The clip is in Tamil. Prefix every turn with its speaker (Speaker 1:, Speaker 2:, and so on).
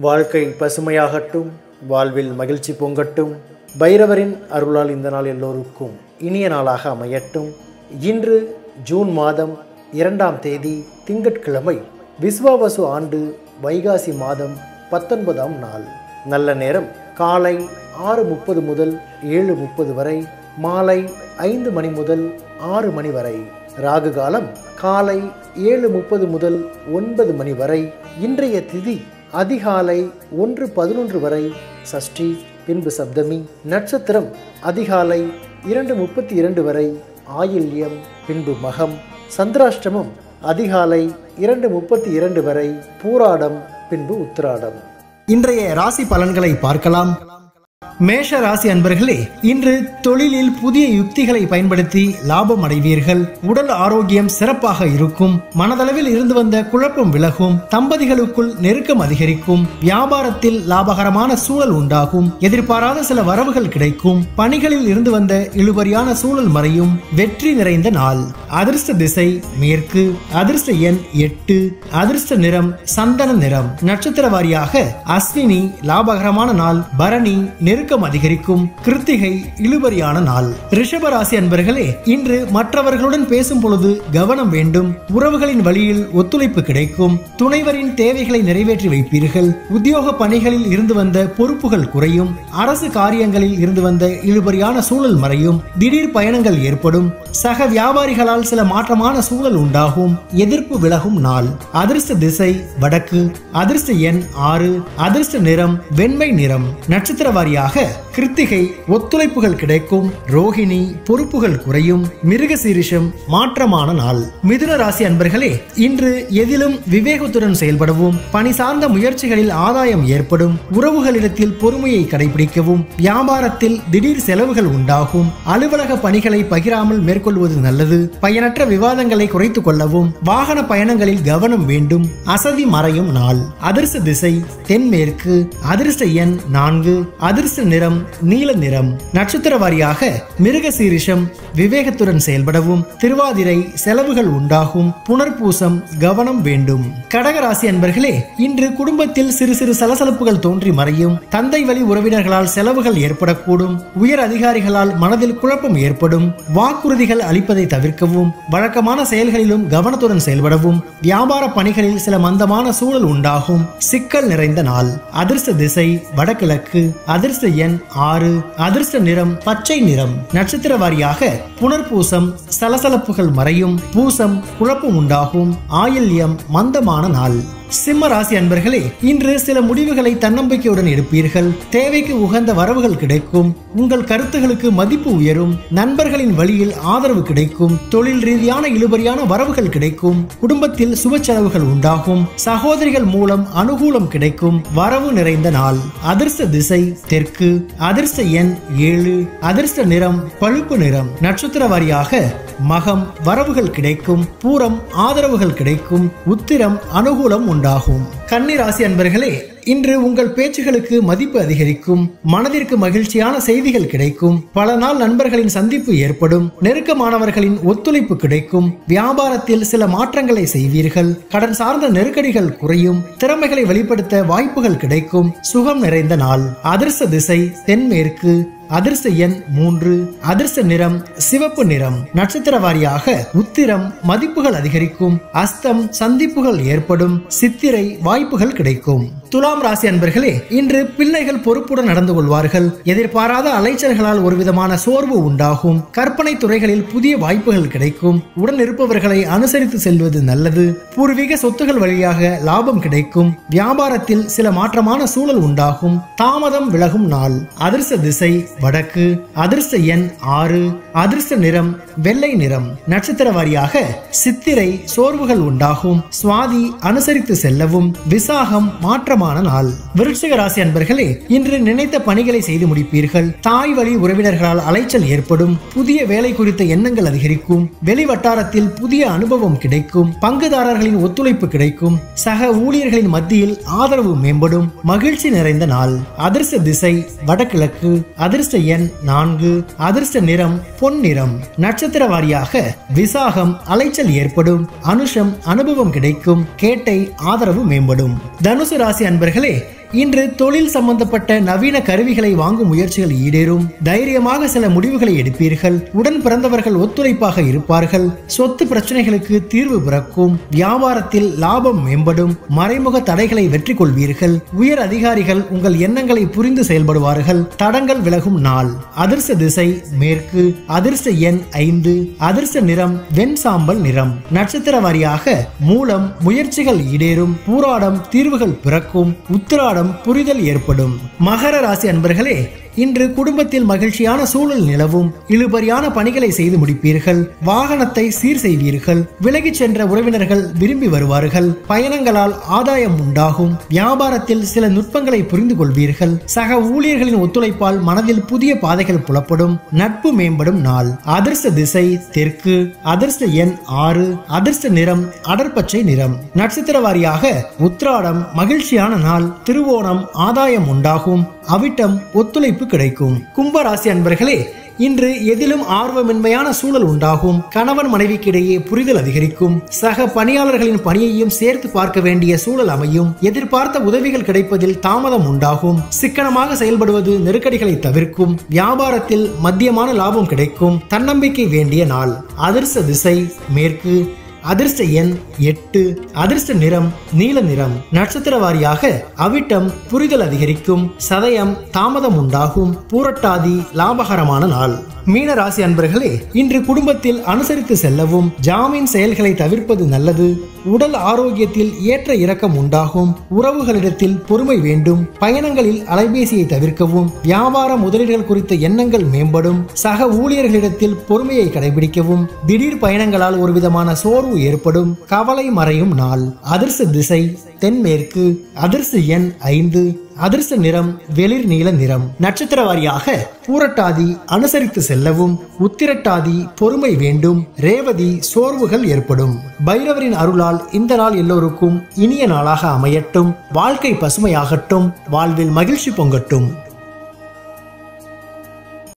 Speaker 1: வாழ்க்கை பசுமையாகட்டும், வாழ்வில் மகிழ்ச்சி பொங்கட்டும். பைரவரின் அருளால் இந்த நாள் எல்லோருக்கும் இனிய நாளாக அமையட்டும். இன்று ஜூன் மாதம் 2ஆம் தேதி திங்கட்கிழமை, விஸ்வாவசு ஆண்டு வைகாசி மாதம் 19ஆம் நாள். நல்ல நேரம் காலை 6:30 முதல் 7:30 வரை, மாலை 5 மணி முதல் 6 மணி வரை. ராகு காலம் காலை 7:30 முதல் 9 மணி வரை. இன்றைய திதி அதிகாலை 1:11 வரை சஷ்டி, பின்பு சப்தமி. நட்சத்திரம் அதிகாலை 2:32 வரை ஆயில்யம், பின்பு மகம். சந்திராஷ்டமம் அதிகாலை 2:32 வரை பூராடம், பின்பு உத்திராடம். இன்றைய ராசி பலன்களை பார்க்கலாம். மேஷ ராசி அன்பர்களே, இன்று தொழிலில் புதிய யுக்திகளை பயன்படுத்தி லாபம் அடைவீர்கள். உடல் ஆரோக்கியம் சிறப்பாக இருக்கும். மனதளவில் இருந்து வந்த குழப்பம் விலகும். தம்பதிகளுக்குள் நெருக்கம் அதிகரிக்கும். வியாபாரத்தில் லாபகரமான சூழல் உண்டாகும். எதிர்பாராத சில வரவுகள் கிடைக்கும். பணிகளில் இருந்து வந்த இழுபறியான சூழல் மறையும். வெற்றி நிறைந்த நாள். அதிர்ஷ்ட திசை மேற்கு. அதிர்ஷ்ட எண் 8. அதிர்ஷ்ட நிறம் சந்தன நிறம். நட்சத்திர வாரியாக அஸ்வினி லாபகரமான நாள். பரணி நெருக்கம் அதிகரிக்கும். கிருத்திகை இழுபறியான நாள். ரிஷபராசி அன்பர்களே, இன்று மற்றவர்களுடன் பேசும் பொழுது கவனம் வேண்டும். உறவுகளின் வழியில் ஒத்துழைப்பு கிடைக்கும். துணைவரின் தேவைகளை நிறைவேற்றி வைப்பீர்கள். உத்தியோக பணிகளில் இருந்து வந்த பொறுப்புகள் குறையும். அரசு காரியங்களில் இருந்து வந்த இழுபறியான சூழல் மறையும். திடீர் பயணங்கள் ஏற்படும். சக வியாபாரிகளால் சில மாற்றமான சூழல் உண்டாகும். எதிர்ப்பு விலகும் நாள். அதிர்ஷ்ட திசை வடக்கு. அதிர்ஷ்ட எண் 6. அதிர்ஷ்ட நிறம் வெண்மை நிறம். நட்சத்திர வாரியாக கிருத்திகை ஒத்துழைப்புகள் கிடைக்கும். ரோஹிணி பொறுப்புகள் குறையும். மிருகசீரிஷம் மாற்றமான நாள். மிதுன ராசி அன்பர்களே, இன்று எதிலும் விவேகத்துடன் செயல்படவும். பணி சார்ந்த முயற்சிகளில் ஆதாயம் ஏற்படும். உறவுகளிடத்தில் பொறுமையை கடைபிடிக்கவும். வியாபாரத்தில் திடீர் செலவுகள் உண்டாகும். அலுவலக பணிகளை பகிராமல் மேற்கொள்வது நல்லது. பயனற்ற விவாதங்களை குறைத்துக் கொள்ளவும். வாகன பயணங்களில் கவனம் வேண்டும். அசதி மறையும் நாள். அதிர்ஷ்ட திசை தென்மேற்கு. அதிர்ஷ்ட எண் 4. அதிர்ஷ்ட நிறம் நீல நிறம். நட்சத்திர வாரியாக மிருகசீரிஷம் விவேகத்துடன் செயல்படவும். திருவாதிரை செலவுகள் உண்டாகும். புனர்பூசம் கவனம் வேண்டும். கடகராசி அன்பர்களே, இன்று குடும்பத்தில் சிறு சிறு சலசலப்புகள் தோன்றி மறையும். தந்தை வழி உறவினர்களால் செலவுகள் ஏற்படக்கூடும். உயர் அதிகாரிகளால் மனதில் குழப்பம் ஏற்படும். வாக்குறுதிகள் அளிப்பதை தவிர்க்கவும். வழக்கமான செயல்களிலும் கவனத்துடன் செயல்படவும். வியாபார பணிகளில் சில மந்தமான சூழல் உண்டாகும். சிக்கல் நிறைந்த நாள். அதிர்ஷ்ட திசை வடகிழக்கு. அதிர்ஷ்ட எண் 6. அதிர்ஷ்ட நிறம் பச்சை நிறம். நட்சத்திர வாரியாக புனர்பூசம் சலசலப்புகள் மறையும். பூசம் குழப்பம் உண்டாகும். ஆயில்யம் மந்தமான நாள். சிம்ம ராசி அன்பர்களே, இன்று சில முடிவுகளை தன்னம்பிக்கையுடன் எடுப்பீர்கள். தேவைக்கு உகந்த வரவுகள் கிடைக்கும். உங்கள் கருத்துகளுக்கு மதிப்பு உயரும். நண்பர்களின் வழியில் ஆதரவு கிடைக்கும். தொழில் ரீதியான இழுபறியான வரவுகள் கிடைக்கும். குடும்பத்தில் சுப செலவுகள் உண்டாகும். சகோதரிகள் மூலம் அனுகூலம் கிடைக்கும். வரவு நிறைந்த நாள். அதிர்ஷ்ட திசை தெற்கு. அதிர்ஷ்ட எண் 7. அதிர்ஷ்ட நிறம் பழுப்பு நிறம். நட்சத்திர வாரியாக மகம் வரவுகள் கிடைக்கும். பூரம் ஆதரவுகள் கிடைக்கும். உத்திரம் அனுகூலம் உண்டாகும். கன்னி ராசி அன்பர்களே, இன்று உங்கள் பேச்சுகளுக்கு மதிப்பு அதிகரிக்கும். மனதிற்கு மகிழ்ச்சியான செய்திகள் கிடைக்கும். பல நாள் நண்பர்களின் சந்திப்பு ஏற்படும். நெருக்கமானவர்களின் ஒத்துழைப்பு கிடைக்கும். வியாபாரத்தில் சில மாற்றங்களை செய்வீர்கள். கடன் சார்ந்த நெருக்கடிகள் குறையும். திறமைகளை வெளிப்படுத்த வாய்ப்புகள் கிடைக்கும். சுகம் நிறைந்த நாள். அதிர்ஷ்ட திசை தென்மேற்கு. அதிர்ஷ்ட எண் 3. அதிர்ஷ்ட நிறம் சிவப்பு நிறம். நட்சத்திர வாரியாக உத்திரம் மதிப்புகள் அதிகரிக்கும். அஸ்தம் சந்திப்புகள் ஏற்படும். சித்திரை வாய்ப்புகள் கிடைக்கும். துலாம் ராசி அன்பர்களே, இன்று பிள்ளைகள் பொறுப்புடன் நடந்து கொள்வார்கள். எதிர்பாராத அலைச்சல்களால் ஒரு விதமான சோர்வு உண்டாகும். கற்பனை துறைகளில் புதிய வாய்ப்புகள் கிடைக்கும். உடன் இருப்பவர்களை அனுசரித்து செல்வது நல்லது. பூர்வீக சொத்துகள் வழியாக லாபம் கிடைக்கும். வியாபாரத்தில் சில மாற்றமான சூழல் உண்டாகும். தாமதம் விலகும் நாள். அதிர்ஷ்ட திசை வடக்கு. அதிர்ஷ்ட எண் 6. அதிர்ஷ்ட நிறம் வெள்ளை நிறம். நட்சத்திர வாரியாக சித்திரை சோர்வுகள் உண்டாகும். சுவாதி அனுசரித்து செல்லவும். விசாகம் மாற்றமான நாள். விருச்சிக ராசி அன்பர்களே, இன்று நினைத்த பணிகளை செய்து முடிப்பீர்கள். தாய் வழி உறவினர்களால் அலைச்சல் ஏற்படும். புதிய வேலை குறித்த எண்ணங்கள் அதிகரிக்கும். வெளி வட்டாரத்தில் புதிய அனுபவம் கிடைக்கும். பங்குதாரர்களின் ஒத்துழைப்பு கிடைக்கும். சக ஊழியர்களின் மத்தியில் ஆதரவு மேம்படும். மகிழ்ச்சி நிறைந்த நாள். அதிர்ஷ்ட திசை வடகிழக்கு. அதிர்ஷ்ட எண் 4. அதிர்ஷ்ட நிறம் பொன்னிறம். நட்சத்திர வாரியாக விசாகம் அலைச்சல் ஏற்படும். அனுஷம் அனுபவம் கிடைக்கும். கேட்டை ஆதரவு மேம்படும். தனுசு ராசி அன்பர்களே, இன்று தொழில் சம்பந்தப்பட்ட நவீன கருவிகளை வாங்கும் முயற்சிகள் ஈடேறும். தைரியமாக சில முடிவுகளை எடுப்பீர்கள். உடன் பிறந்தவர்கள் ஒத்துழைப்பாக இருப்பார்கள். சொத்து பிரச்சனைகளுக்கு தீர்வு பிறக்கும். வியாபாரத்தில் லாபம் மேம்படும். மறைமுக தடைகளை வெற்றி கொள்வீர்கள். உயர் அதிகாரிகள் உங்கள் எண்ணங்களை புரிந்து செயல்படுவார்கள். தடங்கள் விலகும் நாள். அதிர்ஷ்ட திசை மேற்கு. அதிர்ஷ்ட எண் 5. அதிர்ஷ்ட நிறம் வெண் சாம்பல் நிறம். நட்சத்திர வாரியாக மூலம் முயற்சிகள் ஈடேறும். பூராடம் தீர்வுகள் பிறக்கும். உத்திராடம் புரிதல் ஏற்படும். மகர ராசி அன்பர்களே, இன்று குடும்பத்தில் மகிழ்ச்சியான சூழல் நிலவும். இழுபறியான பணிகளை செய்து முடிப்பீர்கள். வாகனத்தை சீர் செய்வீர்கள். விலகிச் சென்ற உறவினர்கள் விரும்பி வருவார்கள். பயணங்களால் ஆதாயம் உண்டாகும். வியாபாரத்தில் சில நுட்பங்களை புரிந்து கொள்வீர்கள். சக ஊழியர்களின் ஒத்துழைப்பால் மனதில் புதிய பாதைகள் புலப்படும். நட்பு மேம்படும் நாள். அதிர்ஷ்ட திசை தெற்கு. அதிர்ஷ்ட எண் 6. அதிர்ஷ்ட நிறம் அடர்பச்சை நிறம். நட்சத்திர வாரியாக உத்திராடம் மகிழ்ச்சியான நாள். திருவோணம் ஆதாயம் உண்டாகும். அவிட்டம் ஒத்துழைப்பு கிடைக்கும். கும்பராசி அன்பர்களே, இன்று எதிலும் ஆர்வமின்மையான சூழல் உண்டாகும். கணவன் மனைவிக்கிடையே புரிதல் அதிகரிக்கும். சக பணியாளர்களின் பணியையும் சேர்த்து பார்க்க வேண்டிய சூழல் அமையும். எதிர்பார்த்த உதவிகள் கிடைப்பதில் தாமதம் உண்டாகும். சிக்கனமாக செயல்படுவது நெருக்கடிகளை தவிர்க்கும். வியாபாரத்தில் மத்தியமான லாபம் கிடைக்கும். தன்னம்பிக்கை வேண்டிய நாள். அதிர்ஷ்ட திசை மேற்கு. அதிர்ஷ்ட எண் 8. அதிர்ஷ்ட நிறம் நீல நிறம். நட்சத்திர வாரியாக அவிட்டம் புரிதல் அதிகரிக்கும். சதயம் தாமதம் உண்டாகும். பூரட்டாதி லாபகரமான நாள். மீன ராசி அன்பர்களே, இன்று குடும்பத்தில் அனுசரித்து செல்லவும். ஜாமீன் செயல்களை தவிர்ப்பது நல்லது. உடல் ஆரோக்கியத்தில் ஏற்ற இறக்கம் உண்டாகும். உறவுகளிடத்தில் பொறுமை வேண்டும். பயணங்களில் அலைபேசியை தவிர்க்கவும். வியாபார முதலீடுகள் குறித்த எண்ணங்கள் மேம்படும். சக ஊழியர்களிடத்தில் பொறுமையை கடைபிடிக்கவும். திடீர் பயணங்களால் ஒரு விதமான சோர்வு ஏற்படும். கவலை மறையும் நாள். அதிர்ஷ்ட திசை தென்மேற்கு. அதிர்ஷ்ட எண் 5. அதிர்ஷ்ட நிறம் வெளிர் நீல நிறம். நட்சத்திர வாரியாக பூரட்டாதி அனுசரித்து செல்லவும். உத்திரட்டாதி பொறுமை வேண்டும். ரேவதி சோர்வுகள் ஏற்படும். பைரவரின் அருளால் இந்த நாள் எல்லோருக்கும் இனிய நாளாக அமையட்டும். வாழ்க்கை பசுமையாகட்டும். வாழ்வில் மகிழ்ச்சி பொங்கட்டும்.